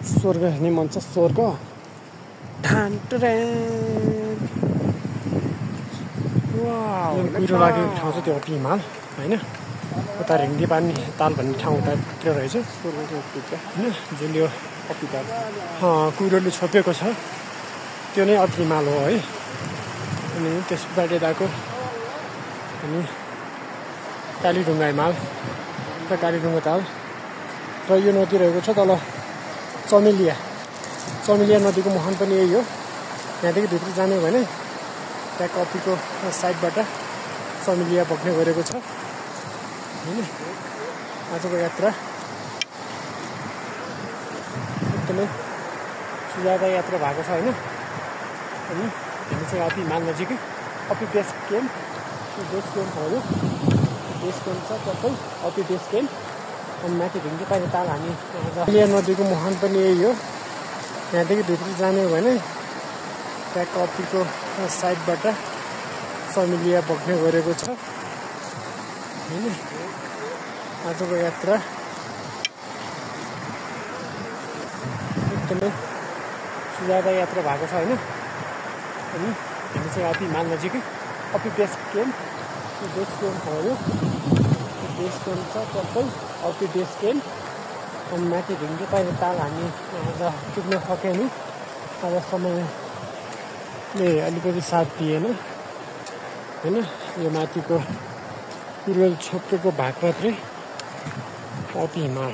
स्वर्ग हेर्ने मन छ स्वर्ग कुहिरो लागेको ठाउँ चाहिँ त्यो अति हिमाल होइन उता रिङ्गी पानी ताल भन्ने ठाउँ उतातिर रहेछ होइन जुन यो कुहिरोले छोपेको छ त्यो नै अति हिमाल हो है अनि त्यस पछाडि यताको अनि कालीढुङ्गा हिमाल र कालीढुङ्गा ताल र यो नदी रहेको छ तल चमेलिया नदीको मुहान पनि यही हो यहाँदेखि भित्र जाने भने त्यहाँ कपीको साइडबाट चमेलिया बग्ने गरेको छ होइन आजको यात्रा एकदमै सुजाता यात्रा भएको छ होइन अनि हामी चाहिँ अति हिमाल नजिकै कपी बेस क्याम्प हो यो बेस क्याम्प छ टक्कै कपी बेस क्याम्प अनि माथि ढुङ्गे पानी ताल हामी चमेलिया नदीको मुहान पनि यही हो यहाँदेखि भित्र जाने हो भने त्यहाँ कपीको साइडबाट चमेलिया बग्ने गरेको छ होइन आजको यात्रा एकदमै सुजाता यात्रा भएको छ होइन अनि हामी चाहिँ अति हिमाल नजिकै कपी बेस क्याम्प हो यो बेस क्याम्प छ टक्कै कपी बेस क्याम्प अनि माथि ढुङ्गे पानी ताल हामी आज पुग्न सकेनौँ अब समयले अलिकति साथ दिएन होइन यो माथिको कुहिरो छोपेको भाग मात्रै अति हिमाल